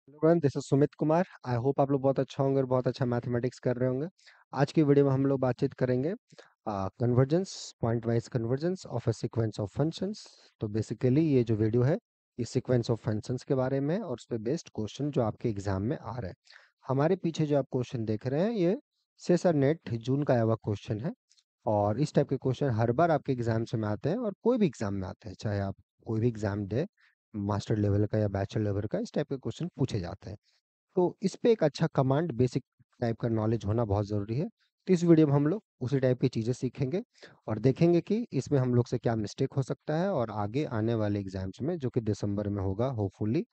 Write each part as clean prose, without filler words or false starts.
Everyone, this is Sumit Kumar. I hope आप लोग बहुत अच्छा होंगे और बहुत अच्छा मैथमेटिक्स कर रहे होंगे। आज की वीडियो में हम लोग बातचीत करेंगे convergence, point wise convergence of a sequence of functions. तो बेसिकली ये जो वीडियो है ये सीक्वेंस ऑफ फंक्शंस के बारे में है और उस पर बेस्ड क्वेश्चन जो आपके एग्जाम में आ रहे हैं। हमारे पीछे जो आप क्वेश्चन देख रहे हैं ये सेसर नेट जून का आया हुआ क्वेश्चन है। और इस टाइप के क्वेश्चन हर बार आपके एग्जाम्स में आते हैं और कोई भी एग्जाम में आते हैं, चाहे आप कोई भी एग्जाम दे, मास्टर लेवल का या बैचलर लेवल का, इस टाइप के क्वेश्चन पूछे जाते हैं। तो इस पे एक अच्छा कमांड, बेसिक टाइप का नॉलेज होना बहुत ज़रूरी है। तो इस वीडियो में हम लोग उसी टाइप की चीज़ें सीखेंगे और देखेंगे कि इसमें हम लोग से क्या मिस्टेक हो सकता है और आगे आने वाले एग्जाम्स में जो कि दिसंबर में होगा होपफुली,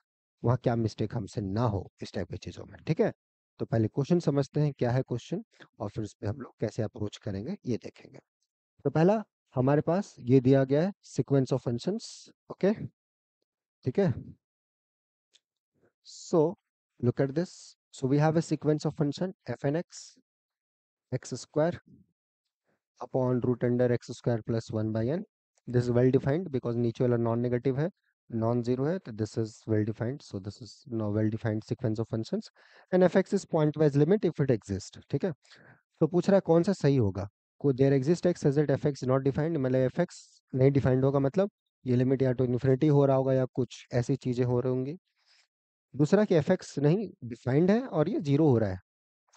वहाँ क्या मिस्टेक हमसे ना हो इस टाइप की चीज़ों में। ठीक है, तो पहले क्वेश्चन समझते हैं क्या है क्वेश्चन और फिर उस पर हम लोग कैसे अप्रोच करेंगे ये देखेंगे। तो पहला हमारे पास ये दिया गया है सीक्वेंस ऑफ फंक्शंस। ओके, ठीक है। So look at this. So we have a sequence of function f(n)x x square upon root under x square plus 1 by n. This is well defined because नीचे वाला non negative है, non zero है, तो this is well defined. So this is no well defined sequence of functions and F X is point wise limit if it exist. ठीक है, तो पूछ रहा है कौन सा सही होगा। को there exist X such that F X not defined, मतलब एफ एक्स नहीं डिफाइंड होगा, मतलब ये लिमिट या तो इन्फिनिटी हो रहा होगा या कुछ ऐसी चीजें हो रही होंगी। दूसरा कि एफ एक्स नहीं डिफाइंड है और ये जीरो हो रहा है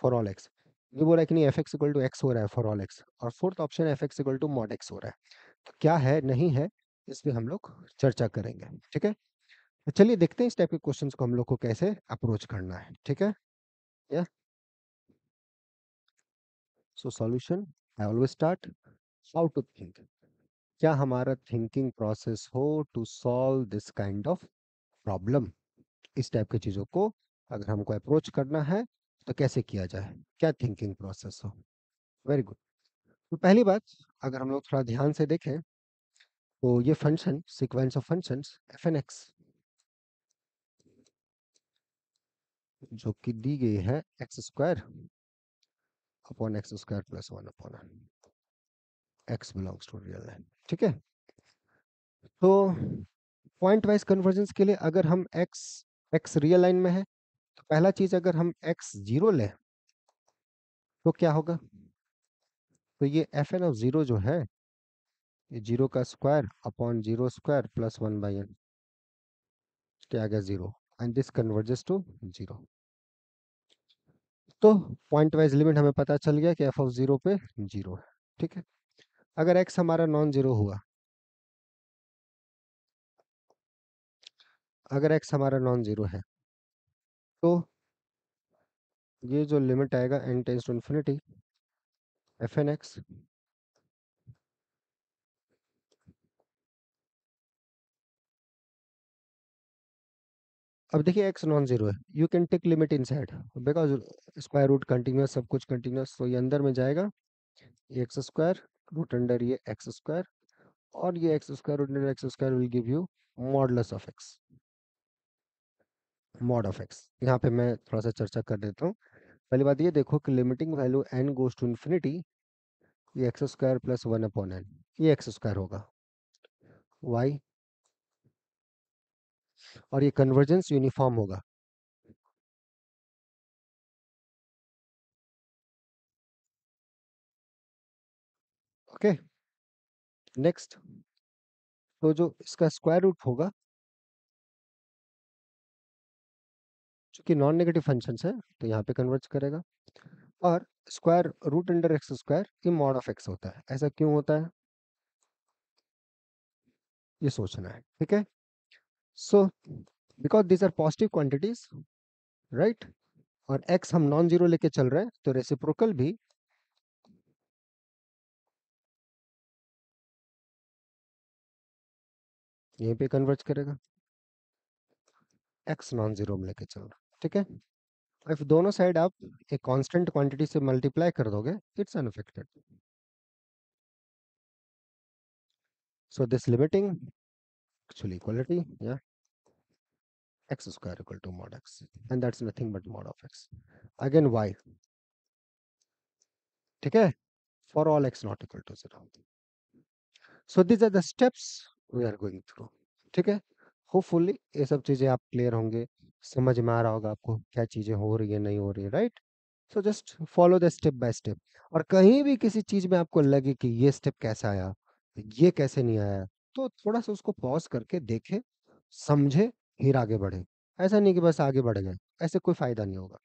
फॉर ऑल एक्स। ये बोला कि नहीं F X equal to X हो रहा है फॉर ऑल एक्स। और fourth option F X equal to mod X हो रहा है। तो क्या है नहीं है इस पे हम लोग चर्चा करेंगे। ठीक है, तो चलिए देखते हैं इस टाइप के क्वेश्चंस को हम लोग को कैसे अप्रोच करना है। ठीक है, या so solution I always start how to think. क्या हमारा थिंकिंग प्रोसेस हो to solve this kind of problem. इस टाइप की चीज़ों को अगर हमको अप्रोच करना है तो कैसे किया जाए, क्या थिंकिंग प्रोसेस हो। Very good. तो पहली बात, अगर हम लोग थोड़ा ध्यान से देखें तो ये function sequence of functions F N X जो कि दी गई है X square upon X square plus one upon X belongs to real line. ठीक है, तो पॉइंट वाइज कन्वर्जेंस के लिए अगर हम एक्स एक्स रियल लाइन में है तो पहला चीज अगर हम एक्स जीरो लें तो क्या होगा। तो ये एफ एन ऑफ जीरो जो है ये जीरो का square upon zero square plus one by n, क्या आ गया zero, and this converges to zero. तो पॉइंट वाइज लिमिट हमें पता चल गया कि एफ ऑफ जीरो पे जीरो है। ठीक है, अगर एक्स हमारा नॉन जीरो हुआ, अगर एक्स हमारा नॉन जीरो है तो ये जो लिमिट आएगा n tends to infinity f N x, अब देखिए एक्स नॉन जीरो है, you can take limit inside because square root continuous, सब कुछ कंटिन्यूस, तो ये अंदर में जाएगा एक्स स्क्वायर रूट अंडर ये एक्स स्क्वायर, और ये x square root under x square will give you modulus of x, mod of x. यहाँ पे मैं थोड़ा सा चर्चा कर देता हूँ। पहली बात ये देखो कि limiting value n goes to infinity, ये x square plus one upon n, ये एक्स स्क्वायर होगा वाई, और ये कन्वर्जेंस यूनिफॉर्म होगा। ओके, नेक्स्ट, तो जो इसका स्क्वायर रूट होगा, चूंकि नॉन नेगेटिव फंक्शन है तो यहाँ पे कन्वर्ज करेगा, और square root under x square ये मॉड ऑफ एक्स होता है। ऐसा क्यों होता है ये सोचना है। ठीक है, so because these are positive quantities, right, और एक्स हम नॉन जीरो लेके चल रहे हैं तो रेसिप्रोकल भी यहीं पे कन्वर्ज करेगा, एक्स नॉन जीरो में लेके चल रहा है। ठीक है, इफ दोनों साइड आप एक कांस्टेंट क्वांटिटी से मल्टीप्लाई कर दोगे it's unaffected. So this limiting actually equality या x square equal to mod x, and that's nothing but mod of x, again y. ठीक है, for all x not equal to 0. So these are the steps we are going through. ठीक है, hopefully ये सब चीजें आप clear होंगे समझ में आ रहा होगा आपको क्या चीजें हो रही है नहीं हो रही है, right? So just follow the step by step. और कहीं भी किसी चीज में आपको लगे कि ये स्टेप कैसा आया, ये कैसे नहीं आया, तो थोड़ा सा उसको पॉज करके देखे, समझे, फिर आगे बढ़े। ऐसा नहीं कि बस आगे बढ़ गए, ऐसे कोई फायदा नहीं होगा।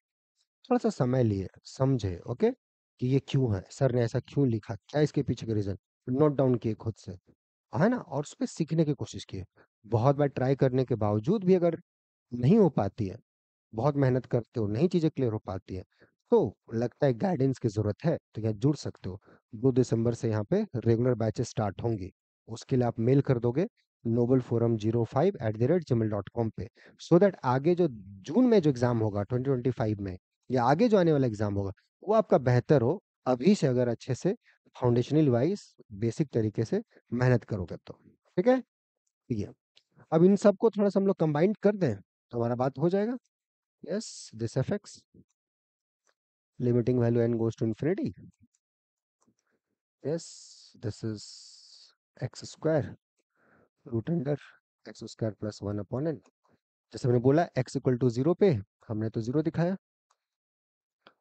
थोड़ा सा समय लिए समझे, ओके, कि ये क्यों है, सर ने ऐसा क्यों लिखा, क्या इसके पीछे का रीजन, नोट डाउन किए खुद से, है ना, और उस पर सीखने की कोशिश किए। बहुत बार ट्राई करने के बावजूद भी अगर नहीं हो पाती है, बहुत मेहनत करते हो, नहीं चीजें क्लियर हो पाती है, तो लगता है गाइडेंस की जरूरत है, तो यहाँ जुड़ सकते हो। 2 दिसंबर से यहाँ पे रेगुलर बैचेस स्टार्ट होंगी। उसके लिए आप मेल कर दोगे noble forum05@gmail.com पे, सो दैट आगे जो जून में जो एग्जाम होगा 2025 में, या आगे जो आने वाला एग्जाम होगा, वो आपका बेहतर हो। अभी से अगर अच्छे से फाउंडेशनल वाइज बेसिक तरीके से मेहनत करोगे तो, ठीक है। ठीक है, अब इन सबको थोड़ा सा हम लोग कंबाइन कर दें तो हमारा बात हो जाएगा। Yes, this affects limiting value n goes to infinity. Yes, this is x square root under x square plus 1 upon n। जैसे मैंने बोला x इक्वल टू 0 पे हमने तो 0 दिखाया,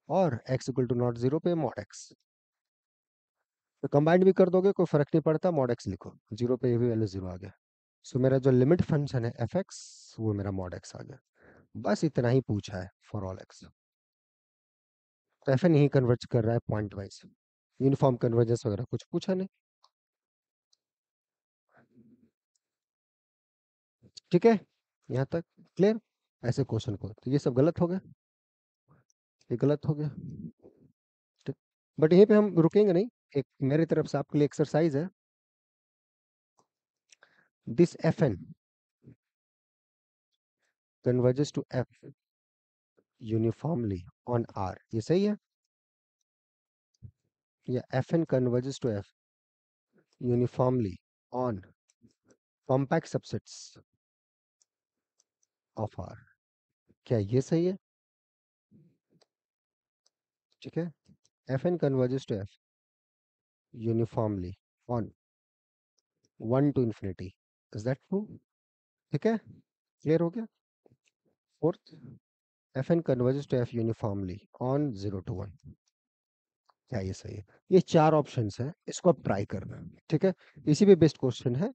और x इक्वल टू नॉट 0 पे मॉड x। तो कंबाइंड भी कर दोगे कोई फर्क नहीं पड़ता, मॉड x लिखो, 0 पे ये भी वैल्यू 0 आ गया। सो मेरा जो लिमिट फंक्शन है एफ एक्स, वो मेरा मॉड x आ गया। बस इतना ही पूछा है फॉर ऑल x। तो एफ एन यही कन्वर्ज कर रहा है पॉइंट वाइज, यूनिफॉर्म कन्वर्जेंस वगैरह कुछ पूछा नहीं। ठीक है, यहाँ तक क्लियर? ऐसे क्वेश्चन को तो ये सब गलत हो गया, ये गलत हो गया, ठीक। बट यहीं पे हम रुकेंगे नहीं, एक मेरी तरफ से आपके लिए एक्सरसाइज है। This f n converges to f uniformly on R, ये सही है? या f n converges to f uniformly on compact subsets of R, क्या ये सही है? ठीक है, f n converges to f uniformly on 1 to infinity, is that true? ठीक है, क्लियर हो गया? Fourth, f n converges to f uniformly on 0 to 1, क्या ये सही है? ये चार ऑप्शंस हैं, इसको आप ट्राई करना, ठीक है। इसी पे बेस्ट क्वेश्चन है,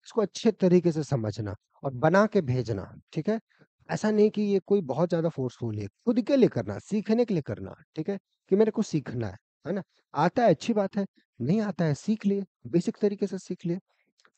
इसको अच्छे तरीके से समझना और बना के भेजना, ठीक है। ऐसा नहीं कि ये कोई बहुत ज्यादा फोर्सफुल है, खुद के लिए करना, सीखने के लिए करना, ठीक है, कि मेरे को सीखना है ना। आता है अच्छी बात है, नहीं आता है सीख लिए, बेसिक तरीके से सीख लिए,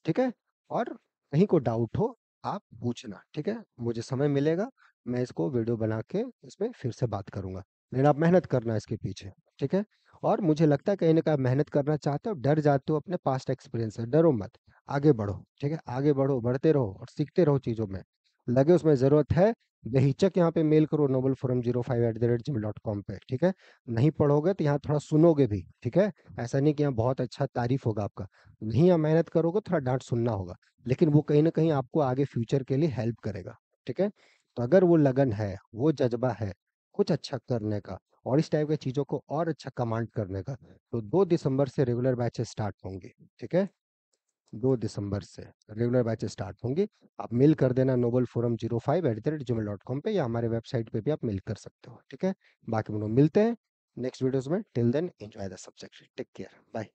ठीक है। और कहीं को डाउट हो आप पूछना, ठीक है, मुझे समय मिलेगा, मैं इसको वीडियो बना के इसमें फिर से बात करूंगा। लेकिन आप मेहनत करना इसके पीछे, ठीक है। और मुझे लगता है कहीं ना कहीं आप मेहनत करना चाहते हो, डर जाते हो अपने पास्ट एक्सपीरियंस से, डरो मत, आगे बढ़ो, ठीक है, आगे बढ़ो, बढ़ते रहो और सीखते रहो चीजों में, लगे उसमें जरूरत है, बेहिचक यहाँ पे मेल करो noble forum05@gmail.com पे, ठीक है। नहीं पढ़ोगे तो यहाँ थोड़ा सुनोगे भी, ठीक है। ऐसा नहीं कि यहाँ बहुत अच्छा तारीफ होगा आपका, नहीं, आप मेहनत करोगे थोड़ा डांट सुनना होगा, लेकिन वो कहीं ना कहीं आपको आगे फ्यूचर के लिए हेल्प करेगा, ठीक है। तो अगर वो लगन है, वो जज्बा है कुछ अच्छा करने का, और इस टाइप की चीजों को और अच्छा कमांड करने का, तो 2 दिसंबर से रेगुलर बैचेस स्टार्ट होंगे, ठीक है। 2 दिसंबर से रेगुलर बैचेस स्टार्ट होंगे। आप मेल कर देना noble forum05@gmail.com पे, या हमारे वेबसाइट पे भी आप मेल कर सकते हो, ठीक है। बाकी हम लोग मिलते हैं नेक्स्ट वीडियोस में, till then enjoy the subject, take care, bye.